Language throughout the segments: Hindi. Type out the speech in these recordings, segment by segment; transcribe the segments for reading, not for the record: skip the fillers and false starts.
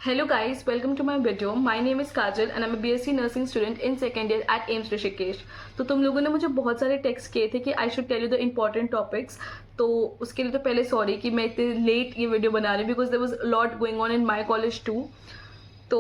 Hello guys, welcome to my video. My name is Kajal and I'm a BSc nursing student in second year at AIMS Rishikesh. तो तुम लोगों ने मुझे बहुत सारे टेक्स्ट किए थे कि I should tell you the important topics. तो उसके लिए तो पहले सॉरी कि मैं इतने लेट ये वीडियो बना रही हूँ because there was lot going on in my college too. तो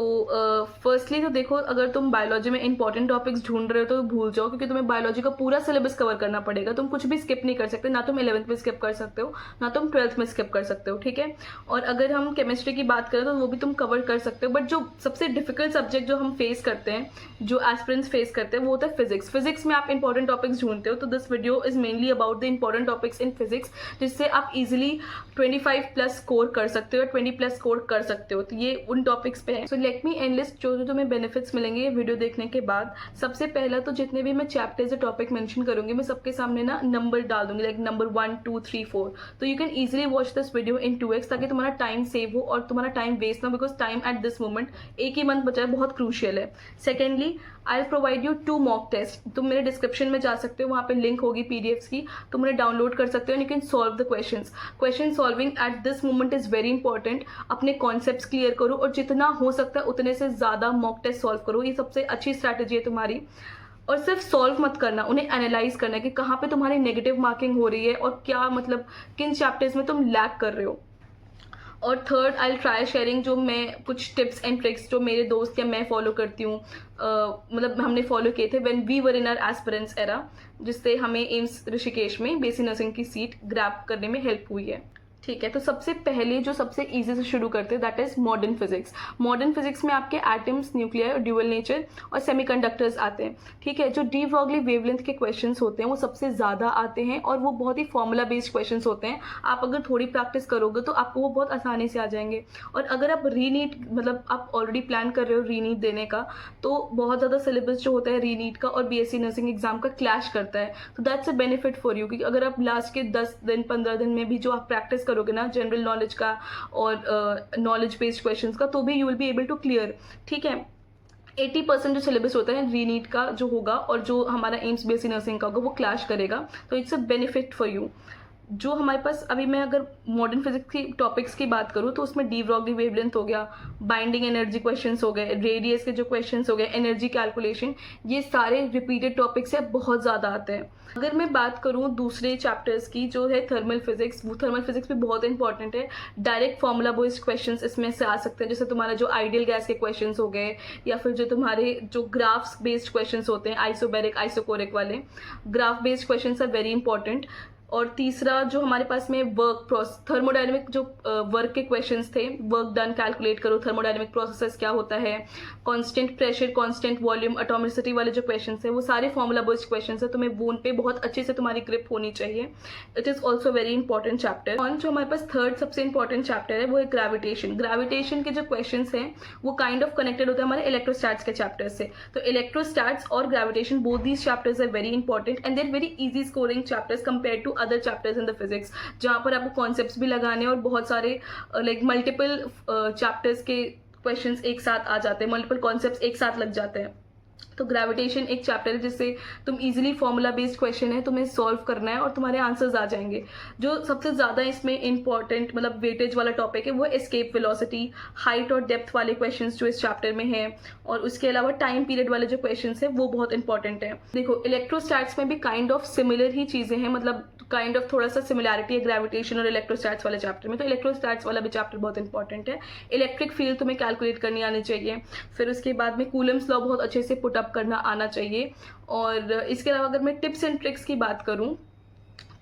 फर्स्टली तो देखो, अगर तुम बायोलॉजी में इंपॉर्टेंट टॉपिक्स ढूंढ रहे हो तो भूल जाओ, क्योंकि तुम्हें बायोलॉजी का पूरा सिलेबस कवर करना पड़ेगा। तुम कुछ भी स्किप नहीं कर सकते, ना तुम 11th में स्किप कर सकते हो ना तुम 12th में स्किप कर सकते हो, ठीक है। और अगर हम केमिस्ट्री की बात करें तो वो भी तुम कवर कर सकते हो, बट जो सबसे डिफिकल्ट सब्जेक्ट जो हम फेस करते हैं, जो एस्पिरेंट्स फेस करते हैं, वो होता है फिजिक्स। फिजिक्स में आप इंपॉर्टेंट टॉपिक्स ढूंढते हो, तो this video is mainly about the important topics in physics, जिससे आप इजिली 25 प्लस स्कोर कर सकते हो, 20 प्लस स्कोर कर सकते हो। तो ये उन टॉपिक्स पे है। So let me and list जो तुम्हें बेनिफिट्स मिलेंगे ये वीडियो देखने के बाद। सबसे पहला तो जितने भी मैं चैप्टर्स या टॉपिक मेंशन करूंगी, मैं सबके सामने ना नंबर डाल दूंगी, लाइक नंबर 1 2 3 4। तो you can easily watch this video in 2x, ताकि तुम्हारा टाइम सेव हो और तुम्हारा टाइम वेस्ट ना, because time at this moment एक ही मंथ बचा है, बहुत क्रूशियल है। Secondly, I provide you 2 mock test. तुम मेरे डिस्क्रिप्शन में जा सकते हो, वहाँ पे लिंक होगी पीडीएफ्स की, तुम उन्हें डाउनलोड कर सकते हो and you can solve the questions. Question solving eight this moment is very important. अपने कॉन्सेप्ट्स क्लियर करो और जितना हो सकता है उतने से ज़्यादा मॉक टेस्ट सॉल्व करो। ये सबसे अच्छी स्ट्रैटेजी है तुम्हारी। और सिर्फ सॉल्व मत करना, उन्हें एनालाइज करना है कि कहाँ पे तुम्हारी नेगेटिव मार्किंग हो रही है और क्या मतलब किन चैप्टर्स में तुम लैग कर रहे हो। और थर्ड, आई ट्राई शेयरिंग जो मैं कुछ टिप्स एंड ट्रिक्स जो मेरे दोस्त या मैं फॉलो करती हूँ, मतलब हमने फॉलो किए थे when we were in our aspirants era, जिससे हमें एम्स ऋषिकेश में बीएससी नर्सिंग की सीट ग्रैब करने में हेल्प हुई है, ठीक है। तो सबसे पहले जो सबसे इजी से शुरू करते हैं that is modern physics. Modern physics में आपके एटम्स, न्यूक्लियर, ड्यूअल नेचर और सेमीकंडक्टर्स आते हैं, ठीक है। जो डी ब्रॉगली वेवलेंथ के क्वेश्चंस होते हैं वो सबसे ज़्यादा आते हैं और वो बहुत ही फॉर्मूला बेस्ड क्वेश्चंस होते हैं। आप अगर थोड़ी प्रैक्टिस करोगे तो आपको वो बहुत आसानी से आ जाएंगे। और अगर आप रीनीट, मतलब आप ऑलरेडी प्लान कर रहे हो रीनीट देने का, तो बहुत ज़्यादा सिलेबस जो होता है रीनीट का और बीएससी नर्सिंग एग्जाम का क्लैश करता है। तो that's a benefit for you, क्योंकि अगर आप लास्ट के 10 दिन 15 दिन में भी जो आप प्रैक्टिस करोगे ना जनरल नॉलेज का और नॉलेज बेस्ड क्वेश्चंस का, तो भी you will be able to clear, ठीक है। 80% जो सिलेबस होता है रीनीट का जो होगा और जो हमारा एम्स बीएससी नर्सिंग का होगा वो क्लैश करेगा। तो it's a benefit for you. जो हमारे पास अभी, मैं अगर मॉडर्न फिजिक्स की टॉपिक्स की बात करूँ तो उसमें डी ब्रॉगली वेवलेंथ हो गया, बाइंडिंग एनर्जी क्वेश्चंस हो गए, रेडियस के जो क्वेश्चंस हो गए, एनर्जी कैलकुलेशन, ये सारे रिपीटेड टॉपिक्स है, बहुत ज़्यादा आते हैं। अगर मैं बात करूँ दूसरे चैप्टर्स की जो है थर्मल फिजिक्स, वो थर्मल फिजिक्स भी बहुत इंपॉर्टेंट है। डायरेक्ट फॉर्मूला बेस्ड क्वेश्चंस इसमें से आ सकते हैं, जैसे तुम्हारा जो आइडियल गैस के क्वेश्चंस हो गए, या फिर जो तुम्हारे जो ग्राफ्स बेस्ड क्वेश्चंस होते हैं, आइसोबैरिक आइसोकोरिक वाले graph based questions are very important. और तीसरा जो हमारे पास में वर्क प्रोसेस, थर्मोडायनेमिक जो वर्क के क्वेश्चंस थे, वर्क डन कैलकुलेट करो, थर्मोडायनेमिक प्रोसेसेस क्या होता है, constant pressure, constant volume, atomicity वाले जो क्वेश्चंस है वो सारे फॉर्मूला बेस्ड क्वेश्चंस है। तुम्हें वो उन पे बहुत अच्छे से तुम्हारी ग्रिप होनी चाहिए। It is also very important chapter. और जो हमारे पास थर्ड सबसे इंपॉर्टेंट चैप्टर है वो है ग्रेविटेशन। ग्रेविटेशन के जो क्वेश्चन हैं वो काइंड ऑफ कनेक्टेड होते हैं हमारे इलेक्ट्रोस्टैट्स के चैप्टर से। तो इलेक्ट्रोस्टैट्स और gravitation, both these chapters are very important and they're very easy scoring chapters compare to other chapters in the physics, जहाँ पर आपको कॉन्सेप्ट्स भी लगाने और बहुत सारे लाइक मल्टीपल चैप्टर्स के क्वेश्चंस एक साथ आ जाते हैं, मल्टीपल कॉन्सेप्ट्स एक साथ लग जाते हैं। तो ग्रेविटेशन एक चैप्टर है जिससे तुम इजीली फॉर्मूला बेस्ड क्वेश्चन है तुम्हें सॉल्व करना है और तुम्हारे आंसर्स आ जाएंगे। जो सबसे ज़्यादा इसमें इंपॉर्टेंट मतलब वेटेज वाला टॉपिक है वो एस्केप वेलोसिटी, हाइट और डेप्थ वाले क्वेश्चंस जो इस चैप्टर में है, और उसके अलावा टाइम पीरियड वाले जो क्वेश्चंस है वो बहुत इंपॉर्टेंट है। देखो, इलेक्ट्रोस्टैट्स में भी काइंड ऑफ सिमिलर ही चीज़ें हैं, मतलब काइंड ऑफ थोड़ा सा सिमिलैरिटी है ग्रेविटेशन और इलेक्ट्रोस्टैट्स वाले चैप्टर में। तो इलेक्ट्रोस्टैट्स वाला भी चैप्टर बहुत इंपॉर्टेंट है। इलेक्ट्रिक फील्ड तुम्हें कैलकुलेट करनी आनी चाहिए। फिर उसके बाद में कूलम्स लॉ बहुत अच्छे से पुट अप करना आना चाहिए। और इसके अलावा अगर मैं टिप्स एंड ट्रिक्स की बात करूँ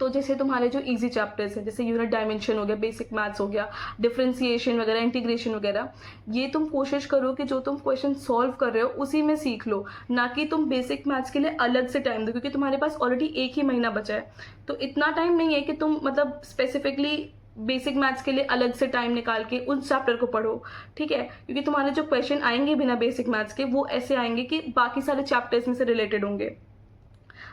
तो जैसे तुम्हारे जो इजी चैप्टर्स हैं, जैसे यूनिट डायमेंशन हो गया, बेसिक मैथ्स हो गया, डिफरेंशिएशन वगैरह, इंटीग्रेशन वगैरह, ये तुम कोशिश करो कि जो तुम क्वेश्चन सॉल्व कर रहे हो उसी में सीख लो, ना कि तुम बेसिक मैथ्स के लिए अलग से टाइम दो, क्योंकि तुम्हारे पास ऑलरेडी एक ही महीना बचा है। तो इतना टाइम नहीं है कि तुम मतलब स्पेसिफिकली बेसिक मैथ्स के लिए अलग से टाइम निकाल के उस चैप्टर को पढ़ो, ठीक है। क्योंकि तुम्हारे जो क्वेश्चन आएंगे बिना बेसिक मैथ्स के वो ऐसे आएंगे कि बाकी सारे चैप्टर्स में से रिलेटेड होंगे।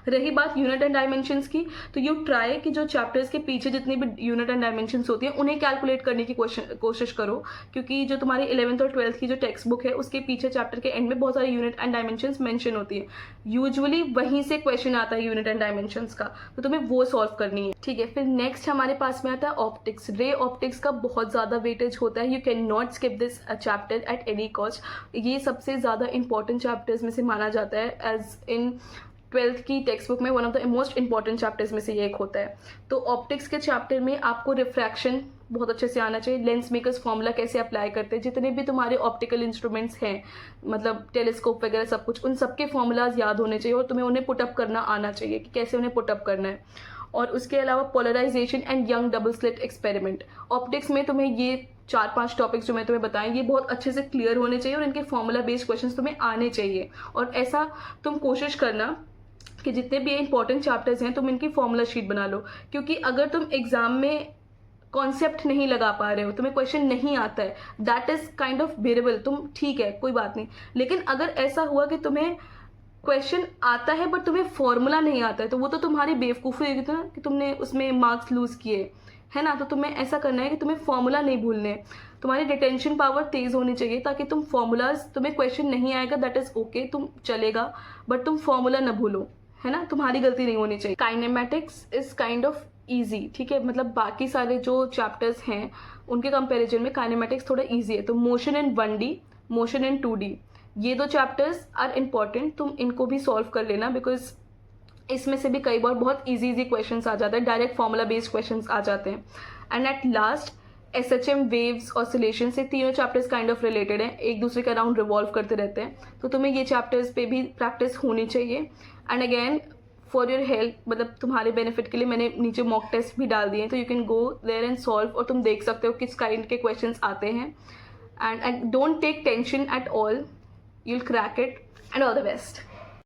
रही बात यूनिट एंड डायमेंशंस की, तो यू ट्राई कि जो चैप्टर्स के पीछे जितनी भी यूनिट एंड डायमेंशंस होती हैं उन्हें कैलकुलेट करने की कोशिश करो, क्योंकि जो तुम्हारी 11th और 12th की जो टेक्स्ट बुक है उसके पीछे चैप्टर के एंड में बहुत सारी यूनिट एंड डायमेंशंस मेंशन होती है। यूजुअली वहीं से क्वेश्चन आता है यूनिट एंड डायमेंशंस का, तो तुम्हें वो सॉल्व करनी है। ठीक है, फिर नेक्स्ट हमारे पास में आता है ऑप्टिक्स। रे ऑप्टिक्स का बहुत ज़्यादा वेटेज होता है, you can not skip this chapter at any cost. ये सबसे ज़्यादा इंपॉर्टेंट चैप्टर्स में से माना जाता है, एज इन 12th की टेक्स्ट बुक में one of the most important chapters में से ये एक होता है। तो ऑप्टिक्स के चैप्टर में आपको रिफ्रैक्शन बहुत अच्छे से आना चाहिए, लेंस मेकर्स फॉर्मूला कैसे अप्लाई करते हैं, जितने भी तुम्हारे ऑप्टिकल इंस्ट्रूमेंट्स हैं, मतलब टेलीस्कोप वगैरह सब कुछ, उन सबके फॉर्मूलाज याद होने चाहिए और तुम्हें उन्हें पुटअप करना आना चाहिए कि कैसे उन्हें पुटअप करना है। और उसके अलावा polarisation and Young double slit experiment. Optics में तुम्हें ये 4-5 टॉपिक्स जो मैं तुम्हें बताएं ये बहुत अच्छे से क्लियर होने चाहिए और इनके फॉर्मूला बेस्ड क्वेश्चंस तुम्हें आने चाहिए। और ऐसा तुम कोशिश करना कि जितने भी इंपॉर्टेंट चैप्टर्स हैं तुम इनकी फॉर्मूला शीट बना लो, क्योंकि अगर तुम एग्जाम में कॉन्सेप्ट नहीं लगा पा रहे हो, तुम्हें क्वेश्चन नहीं आता है, दैट इज काइंड ऑफ बेरेबल, तुम ठीक है कोई बात नहीं। लेकिन अगर ऐसा हुआ कि तुम्हें क्वेश्चन आता है बट तुम्हें फॉर्मूला नहीं आता है, तो वो तो तुम्हारी बेवकूफ़ी होगी ना कि तुमने उसमें मार्क्स लूज किए, है ना। तो तुम्हें ऐसा करना है कि तुम्हें फॉर्मूला नहीं भूलने, तुम्हारी रिटेंशन पावर तेज़ होनी चाहिए, ताकि तुम फॉर्मूलाज, तुम्हें क्वेश्चन नहीं आएगा दैट इज़ ओके, तुम चलेगा, बट तुम फॉर्मूला ना भूलो, है ना, तुम्हारी गलती नहीं होनी चाहिए। Kinematics is kind of easy, ठीक है, मतलब बाकी सारे जो चैप्टर्स हैं उनके कंपैरिजन में काइनेमेटिक्स थोड़ा ईजी है। तो motion in 1D, motion in 2D, ये दो चैप्टर्स आर इम्पॉर्टेंट, तुम इनको भी सॉल्व कर लेना, बिकॉज इसमें से भी कई बार बहुत इजी क्वेश्चंस आ जाते हैं, डायरेक्ट फॉर्मूला बेस्ड क्वेश्चंस आ जाते हैं। And at last SHM, waves, oscillation, से तीनों चैप्टर्स काइंड ऑफ रिलेटेड हैं, एक दूसरे के अराउंड रिवॉल्व करते रहते हैं, तो तुम्हें ये चैप्टर्स पे भी प्रैक्टिस होनी चाहिए। And again for your help, मतलब तुम्हारे बेनिफिट के लिए मैंने नीचे मॉक टेस्ट भी डाल दिए हैं, तो you can go there and solve, और तुम देख सकते हो किस काइंड के क्वेश्चंस आते हैं। And don't take tension at all, you'll crack it, and all the best.